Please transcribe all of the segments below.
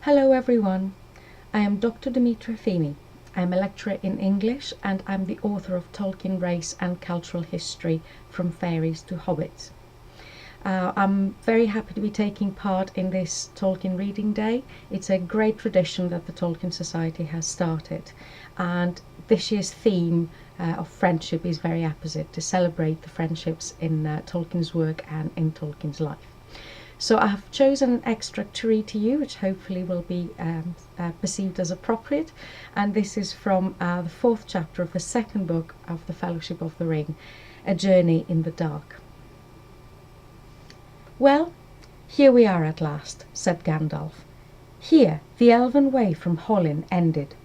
Hello everyone, I am Dr. Dimitra Fimi. I am a lecturer in English and I'm the author of Tolkien Race and Cultural History from Fairies to Hobbits. I'm very happy to be taking part in this Tolkien Reading Day. It's a great tradition that the Tolkien Society has started, and this year's theme of friendship is very apposite, to celebrate the friendships in Tolkien's work and in Tolkien's life. So I have chosen an extract to read to you, which hopefully will be perceived as appropriate. And this is from the 4th chapter of the 2nd book of the Fellowship of the Ring, A Journey in the Dark. "Well, here we are at last," said Gandalf. "Here the elven way from Hollin ended.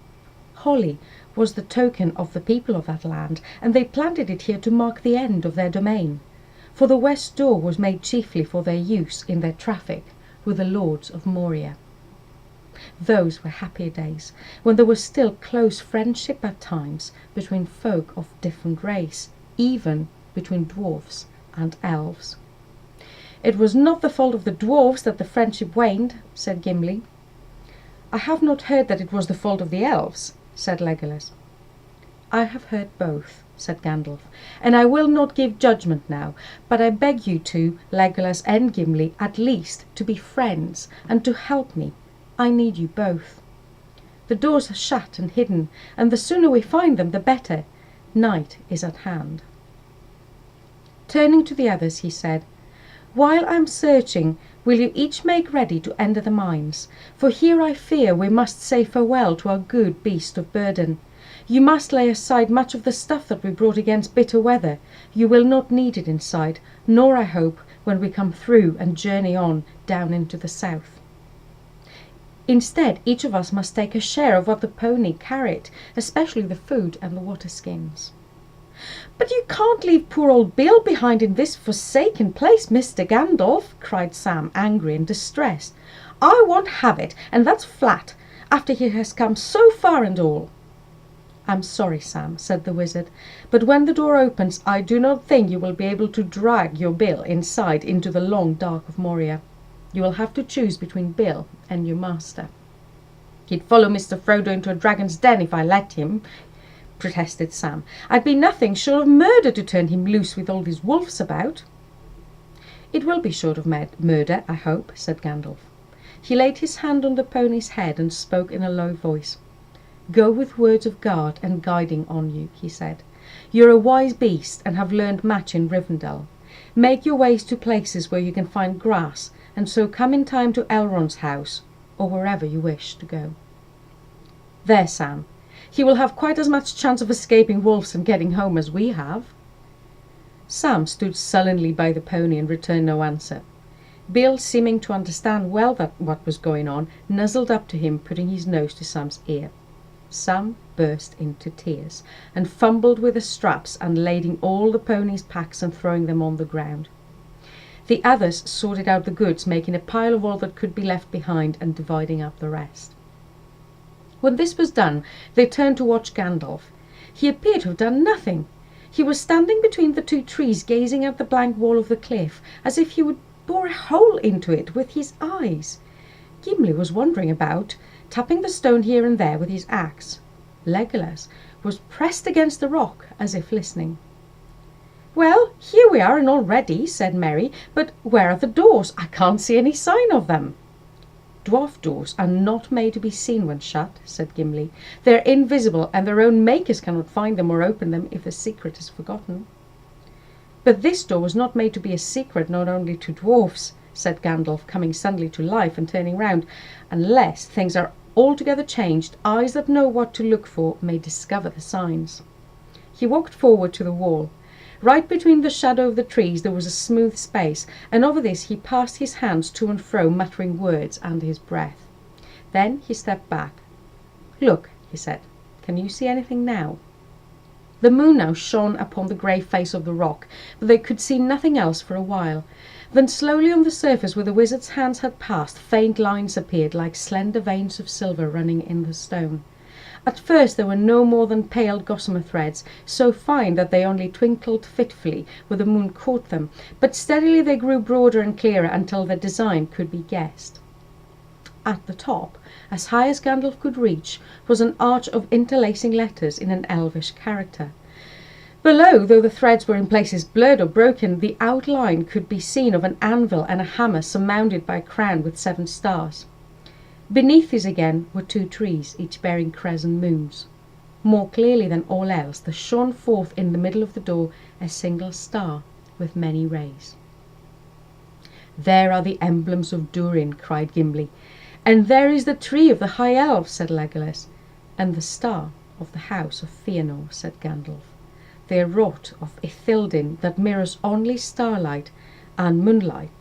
Holly was the token of the people of that land, and they planted it here to mark the end of their domain. For the west door was made chiefly for their use in their traffic with the lords of Moria. Those were happier days, when there was still close friendship at times between folk of different race, even between dwarfs and elves." "It was not the fault of the dwarfs that the friendship waned," said Gimli. "I have not heard that it was the fault of the elves," said Legolas. "I have heard both," said Gandalf, "and I will not give judgment now, but I beg you to, Legolas and Gimli, at least to be friends and to help me. I need you both. The doors are shut and hidden, and the sooner we find them the better. Night is at hand." Turning to the others, he said, "While I am searching, will you each make ready to enter the mines? For here I fear we must say farewell to our good beast of burden. You must lay aside much of the stuff that we brought against bitter weather. You will not need it inside, nor, I hope, when we come through and journey on down into the south. Instead, each of us must take a share of what the pony carried, especially the food and the water skins." "But you can't leave poor old Bill behind in this forsaken place, Mr. Gandalf," cried Sam, angry and distressed. "I won't have it, and that's flat, after he has come so far and all." "I'm sorry, Sam," said the wizard, "but when the door opens I do not think you will be able to drag your Bill inside into the long dark of Moria. You will have to choose between Bill and your master." "He'd follow Mr. Frodo into a dragon's den if I let him," protested Sam. "I'd be nothing short of murder to turn him loose with all these wolves about." "It will be short of murder, I hope," said Gandalf. He laid his hand on the pony's head and spoke in a low voice. "Go with words of guard and guiding on you," he said. "You're a wise beast and have learned much in Rivendell. Make your ways to places where you can find grass, and so come in time to Elrond's house, or wherever you wish to go. There, Sam. He will have quite as much chance of escaping wolves and getting home as we have." Sam stood sullenly by the pony and returned no answer. Bill, seeming to understand well what was going on, nuzzled up to him, putting his nose to Sam's ear. Sam burst into tears and fumbled with the straps, unlading all the pony's packs and throwing them on the ground. The others sorted out the goods, making a pile of all that could be left behind and dividing up the rest. When this was done, they turned to watch Gandalf. He appeared to have done nothing. He was standing between the two trees, gazing at the blank wall of the cliff, as if he would bore a hole into it with his eyes. Gimli was wandering about, tapping the stone here and there with his axe. Legolas was pressed against the rock, as if listening. "Well, here we are and all ready," said Merry, "but where are the doors? I can't see any sign of them." "Dwarf doors are not made to be seen when shut," said Gimli. "They're invisible, and their own makers cannot find them or open them if the secret is forgotten." "But this door was not made to be a secret not only to dwarfs," said Gandalf, coming suddenly to life and turning round. "Unless things are altogether changed, eyes that know what to look for may discover the signs." He walked forward to the wall. Right between the shadow of the trees there was a smooth space, and over this he passed his hands to and fro, muttering words under his breath. Then he stepped back. "Look," he said. "Can you see anything now?" The moon now shone upon the grey face of the rock, but they could see nothing else for a while. Then slowly on the surface where the wizard's hands had passed, faint lines appeared, like slender veins of silver running in the stone. At first they were no more than pale gossamer threads, so fine that they only twinkled fitfully where the moon caught them, but steadily they grew broader and clearer until their design could be guessed. At the top, as high as Gandalf could reach, was an arch of interlacing letters in an elvish character. Below, though the threads were in places blurred or broken, the outline could be seen of an anvil and a hammer surmounted by a crown with 7 stars. Beneath these again were 2 trees, each bearing crescent moons. More clearly than all else, there shone forth in the middle of the door a single star with many rays. "There are the emblems of Durin," cried Gimli. "And there is the tree of the High Elves," said Legolas. "And the star of the house of Fëanor," said Gandalf. "They are wrought of Ithildin that mirrors only starlight and moonlight,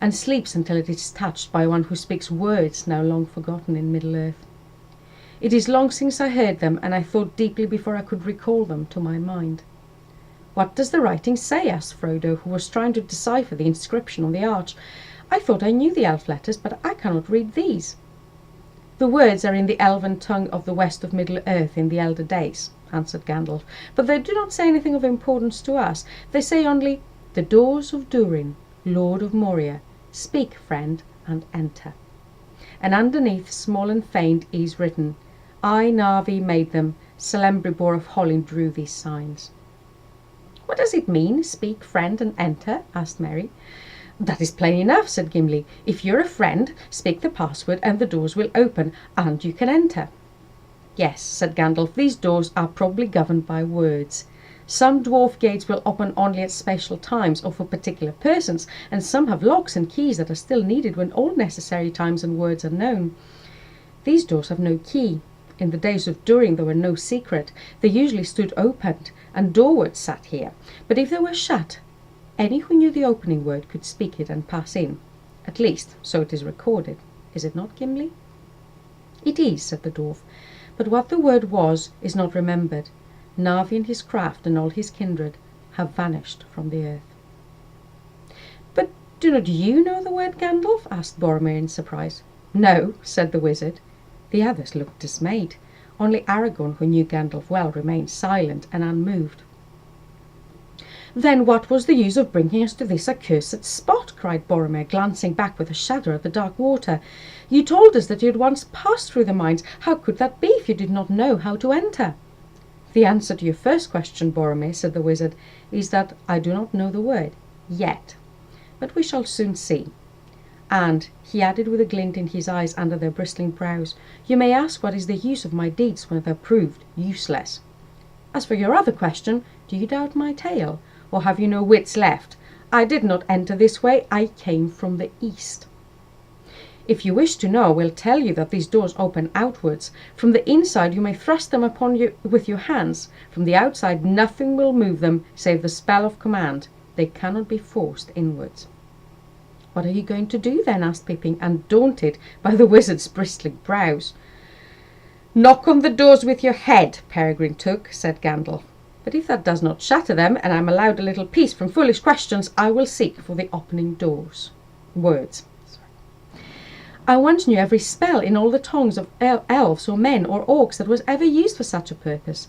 and sleeps until it is touched by one who speaks words now long forgotten in Middle-earth. It is long since I heard them, and I thought deeply before I could recall them to my mind." "What does the writing say?" asked Frodo, who was trying to decipher the inscription on the arch. "I thought I knew the elf letters, but I cannot read these." "The words are in the elven tongue of the west of Middle-earth in the elder days," answered Gandalf, "but they do not say anything of importance to us. They say only, 'The doors of Durin, Lord of Moria, speak, friend, and enter.' And underneath, small and faint, is written, 'I, Narvi, made them. Celebrimbor of Hollin drew these signs.'" "What does it mean, 'speak, friend, and enter'?" asked Merry. "That is plain enough," said Gimli. "If you're a friend, speak the password and the doors will open, and you can enter." "Yes," said Gandalf, "these doors are probably governed by words. Some dwarf gates will open only at special times or for particular persons, and some have locks and keys that are still needed when all necessary times and words are known. These doors have no key. In the days of Durin there were no secret. They usually stood opened, and doorwards sat here. But if they were shut, any who knew the opening word could speak it and pass in. At least, so it is recorded. Is it not, Gimli?" "It is," said the dwarf, "but what the word was is not remembered. Narvi and his craft and all his kindred have vanished from the earth." "But do not you know the word, Gandalf?" asked Boromir in surprise. "No," said the wizard. The others looked dismayed. Only Aragorn, who knew Gandalf well, remained silent and unmoved. "Then what was the use of bringing us to this accursed spot?" cried Boromir, glancing back with a shudder at the dark water. "You told us that you had once passed through the mines. How could that be if you did not know how to enter?" "The answer to your first question, Boromir," said the wizard, "is that I do not know the word yet. But we shall soon see. And," he added with a glint in his eyes under their bristling brows, "you may ask what is the use of my deeds when they are proved useless. As for your other question, do you doubt my tale? Or have you no wits left? I did not enter this way. I came from the east. If you wish to know, I will tell you that these doors open outwards. From the inside you may thrust them upon you with your hands. From the outside nothing will move them save the spell of command. They cannot be forced inwards." "What are you going to do then?" asked Pippin, undaunted by the wizard's bristling brows. "Knock on the doors with your head, Peregrine Took," said Gandalf. "But if that does not shatter them, and I am allowed a little peace from foolish questions, I will seek for the opening words. I once knew every spell in all the tongues of elves or men or orcs that was ever used for such a purpose.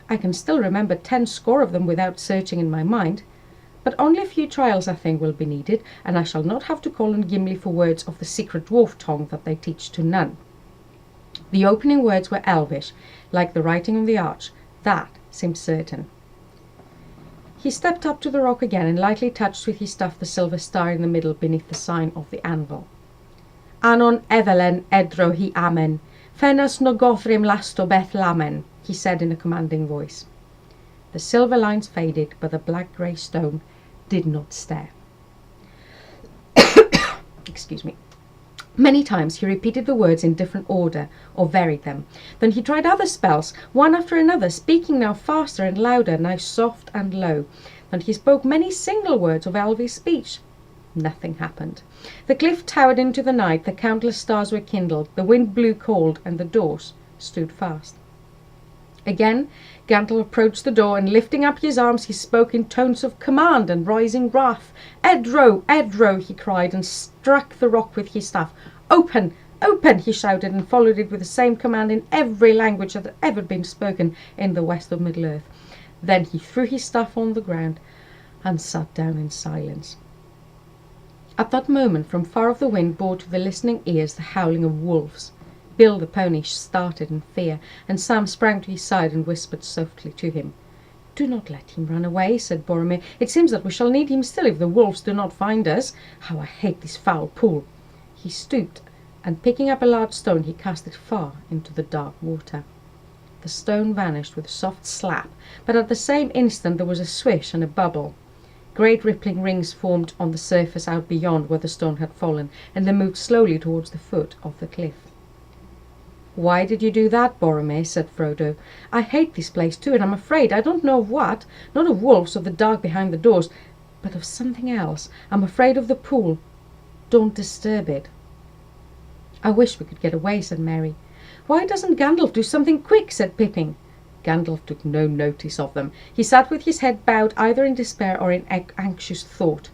I can still remember 10 score of them without searching in my mind. But only a few trials, I think, will be needed, and I shall not have to call on Gimli for words of the secret dwarf tongue that they teach to none." The opening words were Elvish, like the writing on the arch. That seemed certain. He stepped up to the rock again and lightly touched with his staff the silver star in the middle beneath the sign of the anvil. "Anon Evelyn edro hi amen, fenas no gothrim lasto beth lamen," he said in a commanding voice. The silver lines faded, but the black-grey stone did not stare. Excuse me. Many times he repeated the words in different order, or varied them. Then he tried other spells, one after another, speaking now faster and louder, now soft and low. Then he spoke many single words of Elvish speech. Nothing happened. The cliff towered into the night, the countless stars were kindled, the wind blew cold, and the doors stood fast. Again Gandalf approached the door, and lifting up his arms he spoke in tones of command and rising wrath. "Edro, Edro," he cried, and struck the rock with his staff. "Open, open," he shouted, and followed it with the same command in every language that had ever been spoken in the west of Middle-earth. Then he threw his staff on the ground and sat down in silence. At that moment, from far off the wind bore to the listening ears the howling of wolves. Bill the pony started in fear, and Sam sprang to his side and whispered softly to him. "Do not let him run away," said Boromir. "It seems that we shall need him still if the wolves do not find us. How I hate this foul pool!" He stooped, and picking up a large stone he cast it far into the dark water. The stone vanished with a soft slap, but at the same instant there was a swish and a bubble. Great rippling rings formed on the surface out beyond where the stone had fallen, and they moved slowly towards the foot of the cliff. "Why did you do that, Boromir?" said Frodo. "I hate this place too, and I'm afraid. I don't know of what. Not of wolves or the dark behind the doors, but of something else. I'm afraid of the pool. Don't disturb it." "I wish we could get away," said Merry. "Why doesn't Gandalf do something quick?" said Pippin. Gandalf took no notice of them. He sat with his head bowed either in despair or in anxious thought.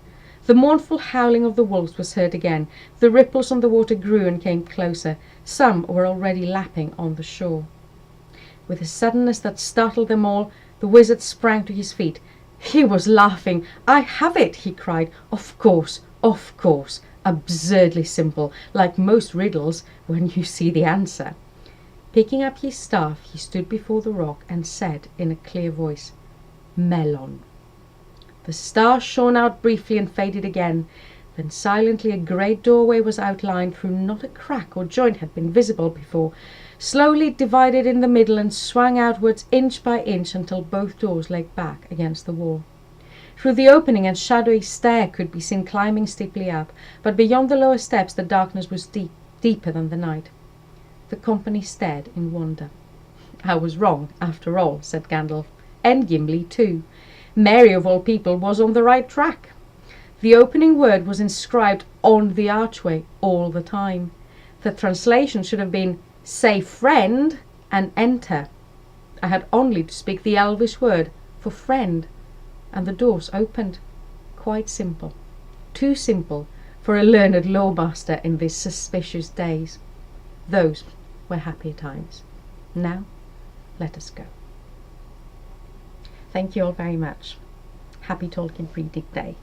The mournful howling of the wolves was heard again. The ripples on the water grew and came closer. Some were already lapping on the shore. With a suddenness that startled them all, the wizard sprang to his feet. He was laughing. "I have it!" he cried. Of course. Absurdly simple, like most riddles when you see the answer." Picking up his staff, he stood before the rock and said in a clear voice, "Melon." The star shone out briefly and faded again. Then silently a great doorway was outlined through not a crack or joint had been visible before. Slowly it divided in the middle and swung outwards inch by inch until both doors lay back against the wall. Through the opening a shadowy stair could be seen climbing steeply up, but beyond the lower steps the darkness was deeper than the night. The company stared in wonder. "I was wrong, after all," said Gandalf, "and Gimli too. Merry, of all people, was on the right track. The opening word was inscribed on the archway all the time. The translation should have been, 'Say friend and enter.' I had only to speak the Elvish word for friend, and the doors opened. Quite simple. Too simple for a learned lawmaster in these suspicious days. Those were happier times. Now, let us go." Thank you all very much. Happy Tolkien Reading Day.